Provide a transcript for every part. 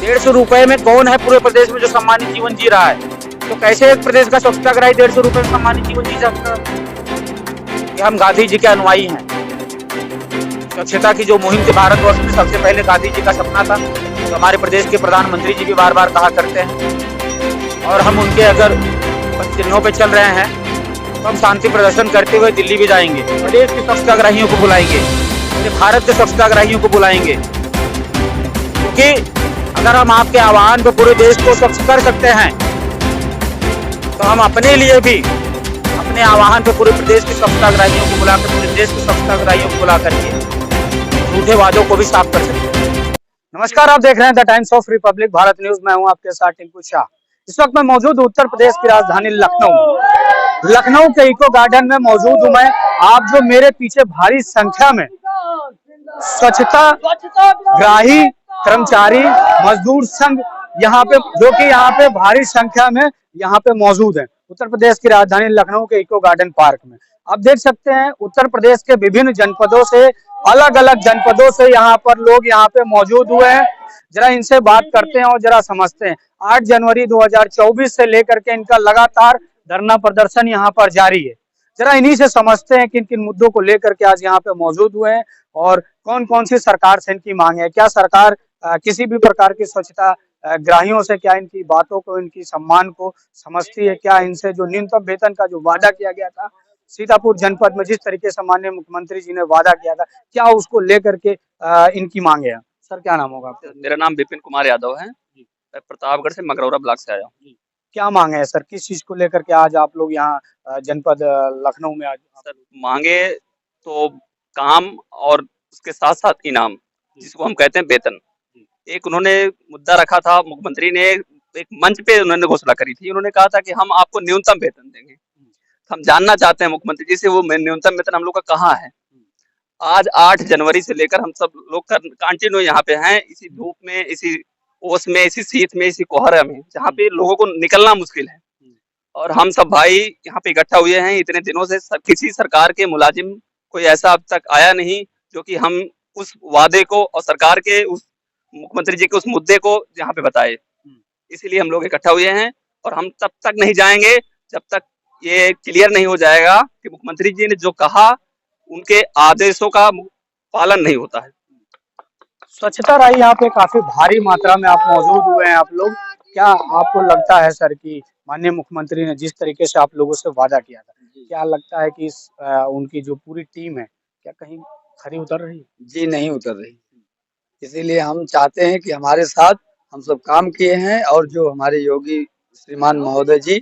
150 रुपए में कौन है पूरे प्रदेश में जो सम्मानित जीवन जी रहा है? तो कैसे एक प्रदेश का स्वच्छताग्राही 150 रुपए में सम्मानित जीवन जी सकता है? कि हम गांधी जी के अनुयायी हैं। स्वच्छता की जो मुहिम थी भारतवर्ष में, सबसे पहले गांधी जी का सपना था, तो हमारे प्रदेश के प्रधानमंत्री जी भी बार बार कहा करते हैं, और हम उनके अगर चिन्हों पे चल रहे हैं तो हम शांति प्रदर्शन करते हुए दिल्ली भी जाएंगे, प्रदेश के स्वच्छताग्राहियों को बुलाएंगे, पूरे भारत के स्वच्छताग्राहियों को बुलाएंगे, क्योंकि अगर हम आपके आह्वान पे पूरे देश को स्वच्छ कर सकते हैं तो हम अपने लिए भी अपने आह्वान पे पूरे प्रदेश के स्वच्छताग्राहियों को बुलाकर, पूरे देश के स्वच्छताग्राहियों को बुला करके झूठे वादों को भी साफ कर सकते हैं। नमस्कार, आप देख रहे हैं the times of Republic Bharat news. मैं हूं आपके साथ टिंकू शाह। इस वक्त मैं मौजूद उत्तर प्रदेश की राजधानी लखनऊ के इको गार्डन में मौजूद हूं मैं। आप जो मेरे पीछे भारी संख्या में स्वच्छता ग्राही कर्मचारी मजदूर संघ यहाँ पे भारी संख्या में यहाँ पे मौजूद है उत्तर प्रदेश की राजधानी लखनऊ के इको गार्डन पार्क में। आप देख सकते हैं उत्तर प्रदेश के विभिन्न जनपदों से, अलग अलग जनपदों से यहाँ पर लोग यहाँ पे मौजूद हुए हैं। जरा इनसे बात करते हैं और जरा समझते हैं। 8 जनवरी 2024 से लेकर के इनका लगातार धरना प्रदर्शन यहाँ पर जारी है। जरा इन्हीं से समझते हैं किन किन मुद्दों को लेकर के आज यहाँ पे मौजूद हुए हैं और कौन कौन सी सरकार से इनकी मांग है। क्या सरकार किसी भी प्रकार की स्वच्छता ग्राहियों से क्या इनकी बातों को, इनकी सम्मान को समझती है? क्या इनसे जो न्यूनतम वेतन का जो वादा किया गया था सीतापुर जनपद में, जिस तरीके से माननीय मुख्यमंत्री जी ने वादा किया था, क्या उसको लेकर के इनकी मांगे हैं? सर, क्या नाम होगा आपका? मेरा नाम विपिन कुमार यादव है। मैं प्रतापगढ़ से मगरौरा ब्लॉक से आया हूँ। क्या मांगे है सर? किस चीज को लेकर के आज आप लोग यहाँ जनपद लखनऊ में आज? सर, मांगे तो काम और उसके साथ साथ इनाम, जिसको हम कहते हैं वेतन। एक उन्होंने मुद्दा रखा था, मुख्यमंत्री ने एक मंच पे उन्होंने घोषणा करी थी। उन्होंने कहा था कि हम आपको न्यूनतम वेतन देंगे। हम जानना चाहते हैं मुख्यमंत्री जी से वो न्यूनतम वेतन हम लोग का कहाँ है। आज 8 जनवरी से लेकर हम सब लोग कंटिन्यू यहाँ पे हैं, इसी धूप में, इसी ओस में, इसी शीत में, इसी कोहरे में, जहाँ पे लोगों को निकलना मुश्किल है। और हम सब भाई यहाँ पे इकट्ठा हुए हैं इतने दिनों से। किसी सरकार के मुलाजिम कोई ऐसा अब तक आया नहीं जो कि हम उस वादे को और सरकार के उस मुख्यमंत्री जी के उस मुद्दे को यहाँ पे बताए। इसीलिए हम लोग इकट्ठा हुए हैं और हम तब तक नहीं जाएंगे जब तक ये क्लियर नहीं हो जाएगा कि मुख्यमंत्री जी ने जो कहा उनके आदेशों का पालन नहीं होता है। स्वच्छता रही यहाँ पे काफी भारी मात्रा में आप मौजूद हुए हैं आप लोग। क्या आपको लगता है सर कि माननीय मुख्यमंत्री ने जिस तरीके से आप लोगों से वादा किया था, क्या लगता है कि उनकी जो पूरी टीम है क्या कहीं खरी उतर रही है? जी नहीं उतर रही। इसीलिए हम चाहते हैं कि हमारे साथ हम सब काम किए हैं और जो हमारे योगी श्रीमान महोदय जी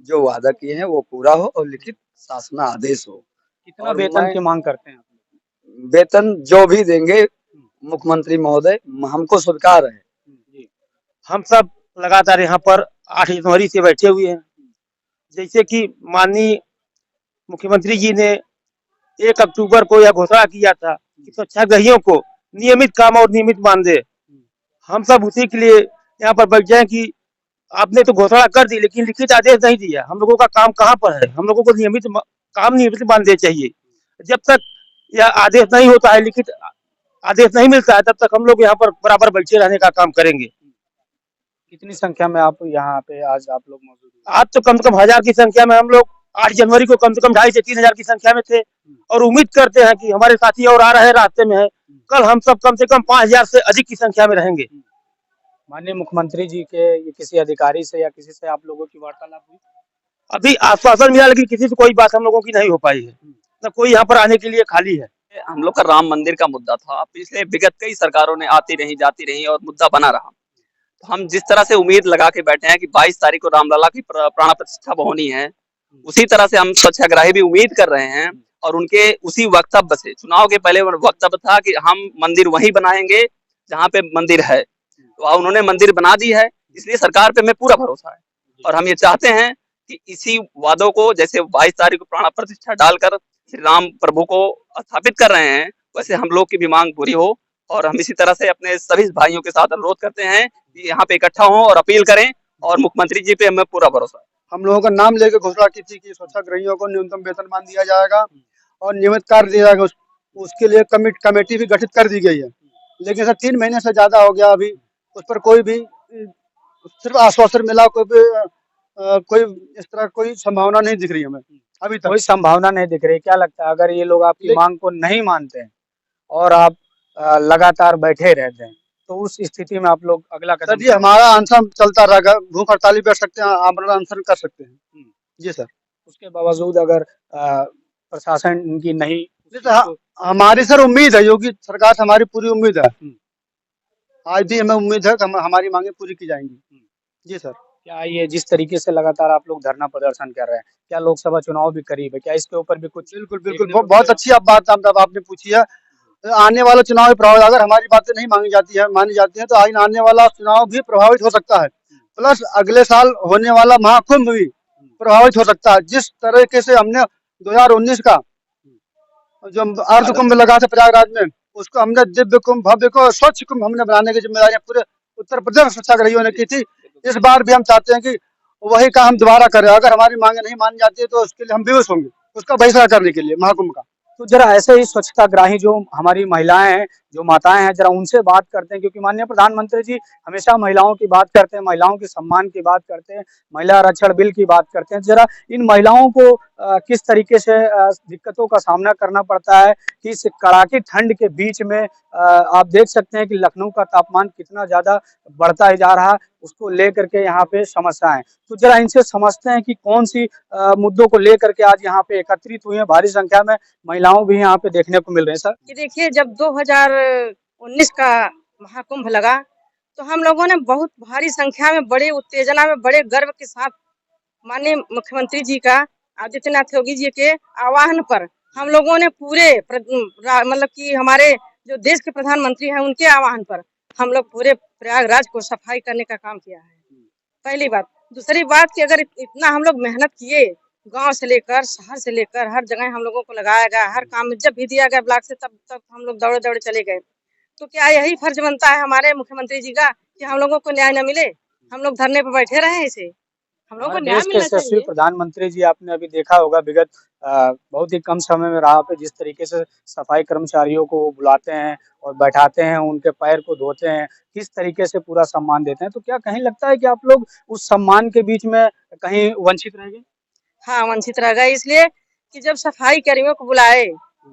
जो वादा किए हैं वो पूरा हो और लिखित शासन आदेश हो। कितना वेतन की मांग करते हैं आप लोग? वेतन जो भी देंगे मुख्यमंत्री महोदय हमको स्वीकार है। हम सब लगातार यहाँ पर 8 जनवरी से बैठे हुए हैं। जैसे कि माननीय मुख्यमंत्री जी ने 1 अक्टूबर को यह घोषणा किया था कि स्वच्छाग्रहियों को नियमित काम और नियमित मानदेय। हम सब उसी के लिए यहाँ पर बैठ जाए कि आपने तो घोषणा कर दी लेकिन लिखित आदेश नहीं दिया। हम लोगों का काम कहाँ पर है? हम लोगों को नियमित काम, नियमित मानदेय चाहिए। जब तक यह आदेश नहीं होता है, लिखित आदेश नहीं मिलता है, तब तक हम लोग यहाँ पर बराबर बैठे रहने का काम करेंगे। कितनी संख्या में आप यहाँ पे आज आप लोग मौजूद हैं? आज तो कम से कम 1000 की संख्या में हम लोग 8 जनवरी को कम से कम 2500 से 3000 की संख्या में थे और उम्मीद करते हैं कि हमारे साथी और आ रहे हैं, रास्ते में है। कल हम सब कम से कम 5000 से अधिक की संख्या में रहेंगे। माननीय मुख्यमंत्री जी के किसी अधिकारी से या किसी से आप लोगों की वार्तालाप हुई? अभी आश्वासन मिला लेकिन किसी से कोई बात हम लोगों की नहीं हो पाई है, न कोई यहाँ पर आने के लिए खाली है। हम लोग का राम मंदिर का मुद्दा था। पिछले विगत कई सरकारों ने आती रही जाती रही और मुद्दा बना रहा। तो हम जिस तरह से उम्मीद लगा के बैठे हैं कि 22 तारीख को रामलला की प्राण प्रतिष्ठा होनी है, उसी तरह से हम स्वच्छाग्राही भी उम्मीद कर रहे हैं। और उनके उसी वक्तव्य से, चुनाव के पहले वक्तव्य था कि हम मंदिर वहीं बनाएंगे जहाँ पे मंदिर है, तो उन्होंने मंदिर बना दी है। इसलिए सरकार पे हमें पूरा भरोसा है और हम ये चाहते हैं कि इसी वादों को, जैसे 22 तारीख को प्राण प्रतिष्ठा डालकर श्री राम प्रभु को स्थापित कर रहे हैं, वैसे हम लोग की भी मांग पूरी हो। और हम इसी तरह से अपने सभी भाइयों के साथ अनुरोध करते हैं कि यहाँ पे इकट्ठा हों और अपील करें और मुख्यमंत्री जी पे हमें पूरा भरोसा है। हम लोगों का नाम लेकर घोषणा की थी कि स्वच्छाग्रहियों को न्यूनतम वेतनमान दिया जाएगा और नियमित कार्य दिया जाएगा। उसके लिए कमेटी भी गठित कर दी गई है, लेकिन सर 3 महीने से ज्यादा हो गया, अभी उस पर कोई भी सिर्फ आश्वासन मिला, कोई इस तरह कोई संभावना नहीं दिख रही हमें अभी तक। कोई संभावना नहीं दिख रही। क्या लगता है अगर ये लोग आपकी ले- मांग को नहीं मानते हैं और आप लगातार बैठे रहते हैं तो उस स्थिति में आप लोग अगला सर कदम जी क्या हमारा अनशन चलता रहेगा, भूख हड़ताल भी बैठ सकते हैं, आमरण अनशन कर सकते हैं। लेंगे? जी सर। उसके बावजूद अगर प्रशासन इनकी नहीं जी सर, हमारी सर उम्मीद है, योगी सरकार से हमारी पूरी उम्मीद है। आज भी हमें उम्मीद है कि हमारी मांगे पूरी की जाएंगी। जी सर। क्या ये जिस तरीके से लगातार आप लोग धरना प्रदर्शन कर रहे हैं, क्या लोकसभा चुनाव भी करीब है, क्या इसके ऊपर भी कुछ बिल्कुल बिल्कुल, देखने को बहुत मिलेगा? अच्छी आप बात आपने पूछी है। आने वाला चुनाव प्रभावित, अगर हमारी बातें नहीं मानी जाती है तो आने वाला चुनाव भी प्रभावित हो सकता है। प्लस अगले साल होने वाला महाकुंभ भी प्रभावित हो सकता है। जिस तरीके से हमने 2019 का जो अर्ध कुंभ लगा था प्रयागराज में, उसको हमने दिव्य कुंभ, भव्य को स्वच्छ कुंभ हमने बनाने की जिम्मेदारी पूरे उत्तर प्रदेश स्वच्छाग्रहियों ने की थी। इस बार भी हम चाहते हैं कि वही काम हम दोबारा करें। अगर हमारी मांगे नहीं मानी जाती है तो उसके लिए हम विवश होंगे, उसका बहिष्कार करने के लिए महाकुंभ का। तो जरा ऐसे ही स्वच्छताग्राही जो हमारी महिलाएं हैं, जो माताएं हैं, जरा उनसे बात करते हैं, क्योंकि माननीय प्रधानमंत्री जी हमेशा महिलाओं की बात करते हैं, महिलाओं के सम्मान की बात करते हैं, महिला आरक्षण बिल की बात करते हैं। जरा इन महिलाओं को किस तरीके से दिक्कतों का सामना करना पड़ता है कि इस कड़ाके ठंड के बीच में आप देख सकते हैं कि लखनऊ का तापमान कितना ज्यादा बढ़ता ही जा रहा है, उसको लेकर के यहाँ पे समस्याएं। तो जरा इनसे समझते हैं कि कौन सी मुद्दों को लेकर के आज यहाँ पे एकत्रित हुए हैं, भारी संख्या में महिलाओं भी यहाँ पे देखने को मिल रहे हैं। सर कि देखिए, जब 2019 का महाकुंभ लगा तो हम लोगों ने बहुत भारी संख्या में, बड़े उत्तेजना में, बड़े गर्व के साथ माननीय मुख्यमंत्री जी का, आदित्यनाथ योगी जी के आह्वान पर हम लोगों ने पूरे मतलब कि हमारे जो देश के प्रधानमंत्री हैं उनके आह्वान पर हम लोग पूरे प्रयागराज को सफाई करने का काम किया है। पहली बात। दूसरी बात कि अगर इतना हम लोग मेहनत किए, गांव से लेकर शहर से लेकर हर जगह हम लोगों को लगाया गया, हर काम में जब भी दिया गया ब्लॉक से तब तक हम लोग दौड़े दौड़े चले गए। तो क्या यही फर्ज बनता है हमारे मुख्यमंत्री जी का कि हम लोगों को न्याय न मिले, हम लोग धरने पर बैठे रहे? इसे हम लोगों को हमारे न्याय देश के मिलना यशस्वी चाहिए। प्रधानमंत्री जी, आपने अभी देखा होगा विगत बहुत ही कम समय में राह पे जिस तरीके से सफाई कर्मचारियों को वो बुलाते हैं और बैठाते हैं, उनके पैर को धोते हैं, किस तरीके से पूरा सम्मान देते हैं। तो क्या कहीं लगता है कि आप लोग उस सम्मान के बीच में कहीं वंचित रह गए? हाँ, वंचित रह गए, इसलिए कि जब सफाई कर्मियों को बुलाए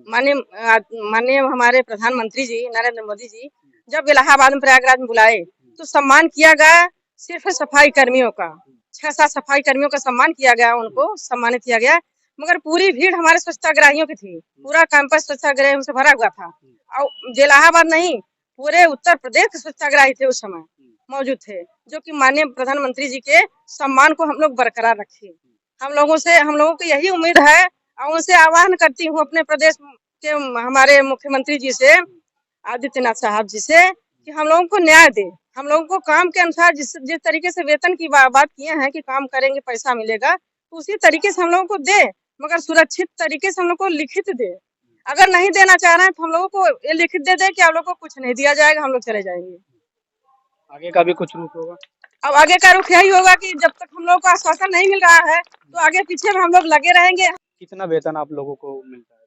माननीय माननीय हमारे प्रधानमंत्री जी नरेंद्र मोदी जी, जब इलाहाबाद में प्रयागराज में बुलाए तो सम्मान किया गया सिर्फ सफाई कर्मियों का। 6-7 सफाई कर्मियों का सम्मान किया गया, उनको सम्मानित किया गया, मगर पूरी भीड़ हमारे स्वच्छताग्राहियों की थी। पूरा कैंपस स्वच्छताग्राहियों से भरा हुआ था और इलाहाबाद नहीं, पूरे उत्तर प्रदेश के स्वच्छताग्राही थे उस समय मौजूद थे, जो कि माननीय प्रधानमंत्री जी के सम्मान को हम लोग बरकरार रखे। हम लोगों को यही उम्मीद है और उनसे आह्वान करती हूँ अपने प्रदेश के हमारे मुख्यमंत्री जी से, आदित्यनाथ साहब जी से, कि हम लोगों को न्याय दे। हम लोगों को काम के अनुसार जिस तरीके से वेतन की बात किए हैं कि काम करेंगे पैसा मिलेगा, तो उसी तरीके से हम लोगों को दे, मगर सुरक्षित तरीके से हम लोग को लिखित दे। अगर नहीं देना चाह रहे हैं तो हम लोगों को ये लिखित दे दे कि आप लोगों को कुछ नहीं दिया जाएगा, हम लोग चले जाएंगे। आगे का भी कुछ रूप होगा? अब आगे का रुख यही होगा कि जब तक हम लोग को आश्वासन नहीं मिल रहा है तो आगे पीछे में हम लोग लगे रहेंगे। कितना वेतन आप लोगों को मिलता है?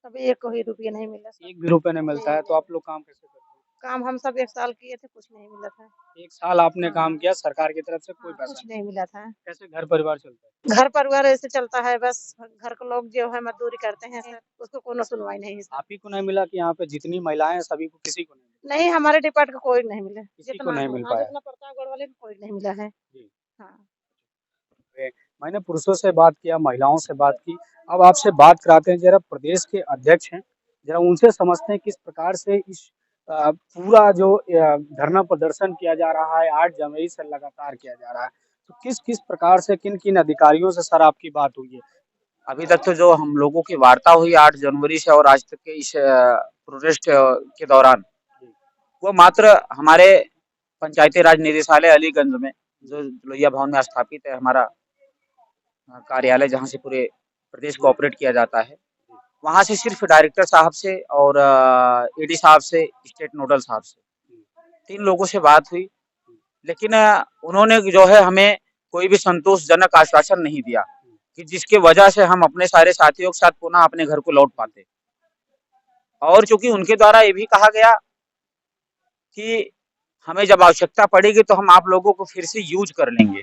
अभी एक ही रुपया नहीं मिला सर। एक भी रुपए नहीं मिलता है, तो आप लोग काम कैसे करते हैं? काम हम सब 1 साल किए थे, कुछ नहीं मिला था। 1 साल आपने हाँ। काम किया, सरकार की तरफ से कोई हाँ, पैसा कुछ नहीं। नहीं मिला था। कैसे घर परिवार चलता है? घर परिवार ऐसे चलता है, बस घर के लोग जो है मजदूरी करते हैं सर, उसको कोनो सुनवाई नहीं है सर। आप ही को नहीं मिला कि यहाँ पे जितनी महिलाएं हैं सभी को, किसी को नहीं मिला? नहीं, हमारे डिपार्ट का कोई नहीं मिला। किसी को नहीं मिल हाँ, पाया। जितना प्रतापगढ़ वाले को कोई नहीं मिला है। जी। हाँ। मैंने पुरुषों से बात किया, महिलाओं से बात की, अब आपसे बात कराते हैं। जरा प्रदेश के अध्यक्ष हैं, जरा उनसे समझते हैं किस प्रकार से इस पूरा जो धरना प्रदर्शन किया जा रहा है 8 जनवरी से लगातार किया जा रहा है, तो किस किस प्रकार से किन किन अधिकारियों से सर आपकी बात हुई है? अभी तक तो जो हम लोगों की वार्ता हुई 8 जनवरी से और आज तक के इस प्रोटेस्ट के दौरान, वो मात्र हमारे पंचायती राज निदेशालय अलीगंज में, जो लोहिया भवन में स्थापित है हमारा कार्यालय, जहाँ से पूरे प्रदेश को ऑपरेट किया जाता है, वहाँ से सिर्फ डायरेक्टर साहब से और ईडी साहब से, स्टेट नोडल साहब से 3 लोगों से बात हुई। लेकिन उन्होंने जो है हमें कोई भी संतोषजनक आश्वासन नहीं दिया कि जिसके वजह से हम अपने सारे साथियों के साथ पुनः अपने घर को लौट पाते। और चूंकि उनके द्वारा ये भी कहा गया कि हमें जब आवश्यकता पड़ेगी तो हम आप लोगों को फिर से यूज कर लेंगे।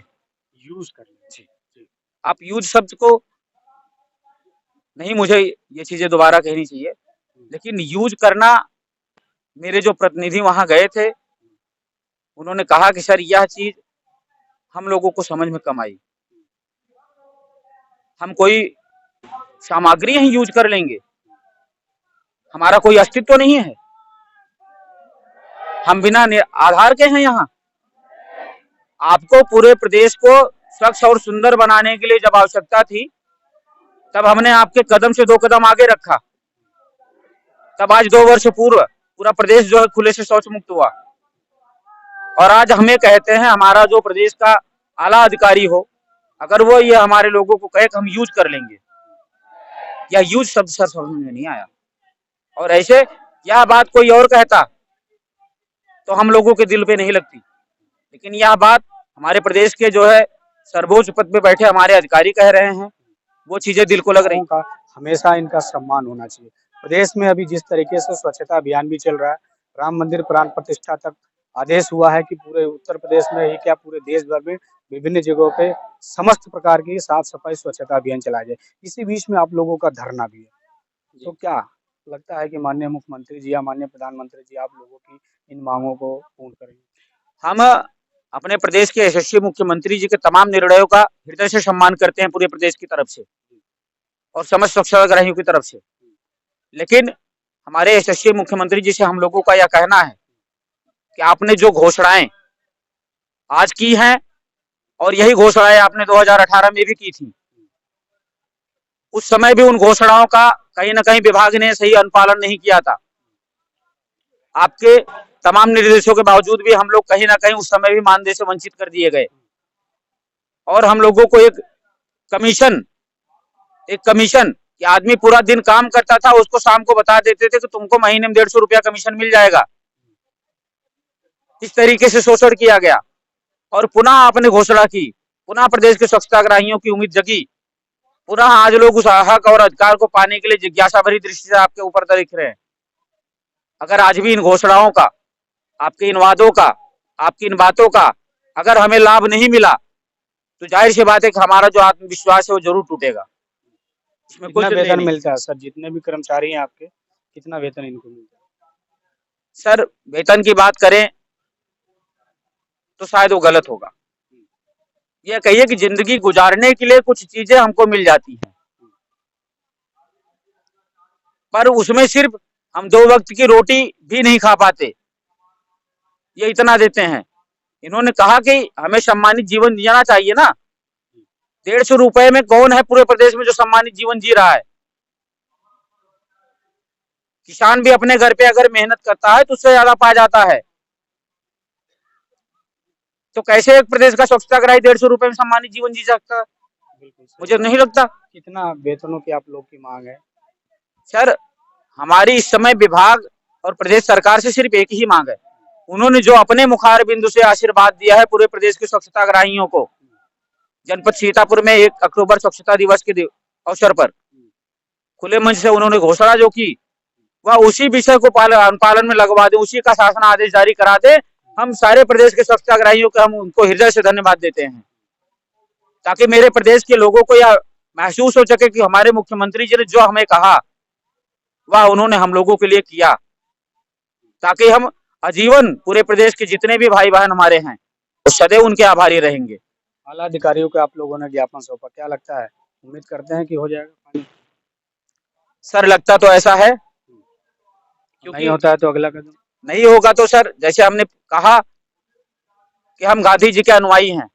यूज कर लें। जी जी। आप यूज शब्द को नहीं, मुझे ये चीजें दोबारा कहनी चाहिए, लेकिन यूज करना, मेरे जो प्रतिनिधि वहां गए थे उन्होंने कहा कि सर यह चीज हम लोगों को समझ में कम आई, हम कोई सामग्री ही यूज कर लेंगे, हमारा कोई अस्तित्व नहीं है, हम बिना आधार के हैं यहाँ। आपको पूरे प्रदेश को स्वच्छ और सुंदर बनाने के लिए जब आवश्यकता थी तब हमने आपके कदम से 2 कदम आगे रखा, तब आज 2 वर्ष पूर्व पूरा प्रदेश जो है खुले से शौच मुक्त हुआ। और आज हमें कहते हैं, हमारा जो प्रदेश का आला अधिकारी हो, अगर वो ये हमारे लोगों को कहे कि हम यूज कर लेंगे, या यूज शब्द सर समझ में नहीं आया। और ऐसे यह बात कोई और कहता तो हम लोगों के दिल पे नहीं लगती, लेकिन यह बात हमारे प्रदेश के जो है सर्वोच्च पद पे बैठे हमारे अधिकारी कह रहे हैं, वो चीजें दिल को लग रही। का हमेशा इनका सम्मान होना चाहिए। प्रदेश में अभी जिस तरीके से स्वच्छता अभियान भी चल रहा है, राम मंदिर प्राण प्रतिष्ठा तक आदेश हुआ है कि पूरे उत्तर प्रदेश में ही क्या पूरे देश भर में विभिन्न जगहों पे समस्त प्रकार की साफ सफाई स्वच्छता अभियान चलाया जाए। इसी बीच में आप लोगों का धरना भी है, तो क्या लगता है कि माननीय मुख्यमंत्री जी या माननीय प्रधानमंत्री जी आप लोगों की इन मांगों को पूर्ण करेंगे? हम अपने प्रदेश के यशस्वी मुख्यमंत्री जी के तमाम निर्णयों का हृदय से सम्मान करते हैं, पूरे प्रदेश की तरफ से और समस्त स्वच्छताग्राहियों की तरफ से। लेकिन हमारे यशस्वी मुख्यमंत्री जी से हम लोगों का यह कहना है कि आपने जो घोषणाएं आज की हैं, और यही घोषणाएं आपने 2018 में भी की थी, उस समय भी उन घोषणाओं का कहीं ना कहीं विभाग ने सही अनुपालन नहीं किया था। आपके तमाम निर्देशों के बावजूद भी हम लोग कहीं ना कहीं उस समय भी मानदेय से वंचित कर दिए गए, और हम लोगों को एक कमीशन कि आदमी पूरा दिन काम करता था, उसको शाम को बता देते थे कि तुमको महीने में 150 रुपया कमीशन मिल जाएगा। इस तरीके से शोषण किया गया, और पुनः आपने घोषणा की, पुनः प्रदेश के स्वच्छताग्राहियों की उम्मीद जगी, पुनः आज लोग उस हक और अधिकार को पाने के लिए जिज्ञासा भरी दृष्टि से आपके ऊपर दिख रहे हैं। अगर आज भी इन घोषणाओं का, आपके इन वादों का, आपकी इन बातों का अगर हमें लाभ नहीं मिला, तो जाहिर सी बात है कि हमारा जो आत्मविश्वास है वो जरूर टूटेगा। इसमें कितना कोई वेतन नहीं। मिलता है सर, जितने भी कर्मचारी हैं आपके, कितना वेतन इनको मिलता है? सर वेतन की बात करें तो शायद वो गलत होगा। ये कहिए कि जिंदगी गुजारने के लिए कुछ चीजें हमको मिल जाती हैं, पर उसमें सिर्फ हम 2 वक्त की रोटी भी नहीं खा पाते, ये इतना देते हैं। इन्होंने कहा कि हमें सम्मानित जीवन जीना चाहिए ना। 150 रुपए में कौन है पूरे प्रदेश में जो सम्मानित जीवन जी रहा है? किसान भी अपने घर पे अगर मेहनत करता है तो उससे ज्यादा पा जाता है। तो कैसे एक प्रदेश का स्वच्छताग्राही 150 रुपए में सम्मानित जीवन जी सकता है? बिल्कुल सही। मुझे नहीं लगता। कितना वेतनों की आप लोग की मांग है? सर हमारी इस समय विभाग और प्रदेश सरकार से सिर्फ एक ही मांग है। उन्होंने जो अपने मुखार बिंदु से आशीर्वाद दिया है पूरे प्रदेश के स्वच्छताग्राहियों को, जनपद सीतापुर में 1 अक्टूबर स्वच्छता दिवस के अवसर पर खुले मंच से उन्होंने घोषणा जो की, वह उसी विषय को अनुपालन में लगवा दे, उसी का शासन आदेश जारी करा दे। हम सारे प्रदेश के स्वच्छताग्राहियों को हम उनको हृदय से धन्यवाद देते हैं, ताकि मेरे प्रदेश के लोगों को यह महसूस हो सके कि हमारे मुख्यमंत्री जी ने जो हमें कहा वह उन्होंने हम लोगों के लिए किया, ताकि हम आजीवन पूरे प्रदेश के जितने भी भाई बहन हमारे हैं वो सदैव उनके आभारी रहेंगे। आला अधिकारियों को आप लोगों ने ज्ञापन सौंपा, क्या लगता है, उम्मीद करते हैं कि हो जाएगा? सर लगता तो ऐसा है, नहीं होता है तो अगला कदम? नहीं होगा तो सर जैसे हमने कहा कि हम गांधी जी के अनुयायी हैं।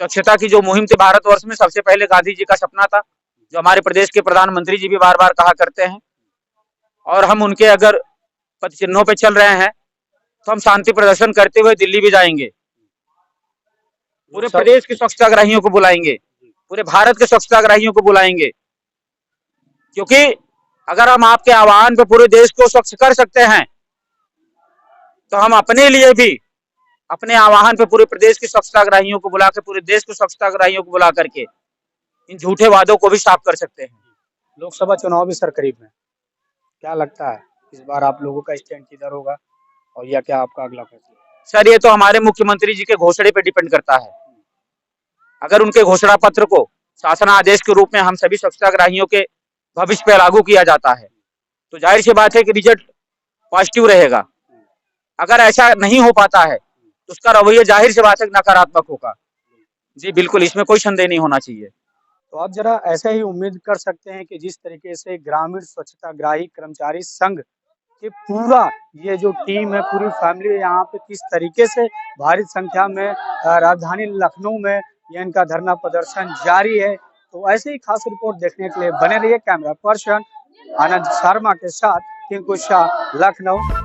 स्वच्छता की जो मुहिम थी भारतवर्ष में, सबसे पहले गांधी जी का सपना था, जो हमारे प्रदेश के प्रधानमंत्री जी भी बार बार कहा करते हैं। और हम उनके अगर पद चिन्हों पे चल रहे हैं तो हम शांति प्रदर्शन करते हुए दिल्ली भी जाएंगे, पूरे प्रदेश के स्वच्छताग्राहियों को बुलाएंगे, पूरे भारत के स्वच्छताग्राहियों को बुलाएंगे, क्योंकि अगर हम आपके आह्वान पे पूरे देश को स्वच्छ कर सकते हैं तो हम अपने लिए भी अपने आह्वान पे पूरे प्रदेश के स्वच्छताग्राहियों को बुला के, पूरे देश के स्वच्छताग्राहियों को बुला करके इन झूठे वादों को भी साफ कर सकते हैं। लोकसभा चुनाव भी सर करीब में, क्या लगता है इस बार आप लोगों का स्टैंड किधर होगा? और या क्या आपका अगला फैसला? सर ये तो हमारे मुख्यमंत्री जी के घोषणे पे डिपेंड करता है। अगर उनके घोषणा पत्र को शासन आदेश के रूप में हम सभी स्वच्छताग्राहियों के भविष्य पे लागू किया जाता है तो जाहिर सी बात है कि रिजल्ट पॉजिटिव रहेगा। अगर ऐसा नहीं हो पाता है तो उसका रवैया जाहिर सी बात है नकारात्मक होगा। जी बिल्कुल, इसमें कोई संदेह नहीं होना चाहिए। तो आप जरा ऐसा ही उम्मीद कर सकते हैं कि जिस तरीके से ग्रामीण स्वच्छताग्राही कर्मचारी संघ कि पूरा ये जो टीम है, पूरी फैमिली यहाँ पे किस तरीके से भारी संख्या में राजधानी लखनऊ में ये इनका धरना प्रदर्शन जारी है। तो ऐसे ही खास रिपोर्ट देखने के लिए बने रहिए। कैमरा पर्सन आनंद शर्मा के साथ टिंकू शाह, लखनऊ।